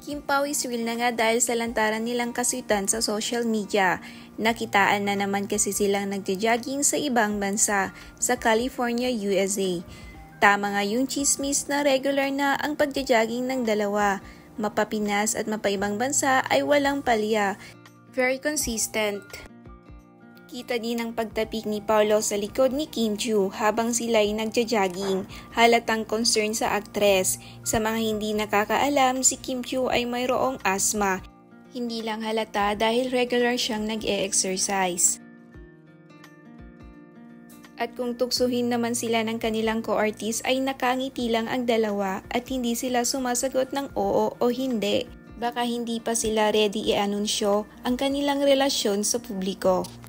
Kim Pao is real na nga dahil sa lantaran nilang kaswitan sa social media. Nakitaan na naman kasi silang nagja-jogging sa ibang bansa, sa California, USA. Tama nga yung chismis na regular na ang pagja-jogging ng dalawa. Mapapinas at mapaibang bansa ay walang palya. Very consistent. Kita din ang pagtapik ni Paolo sa likod ni Kim Chiu habang sila ay nagja-jogging. Halatang concern sa aktres. Sa mga hindi nakakaalam, si Kim Chiu ay mayroong asthma. Hindi lang halata dahil regular siyang nag-e-exercise. At kung tuksuhin naman sila ng kanilang co-artist ay nakangiti lang ang dalawa at hindi sila sumasagot ng oo o hindi. Baka hindi pa sila ready i-anunsyo ang kanilang relasyon sa publiko.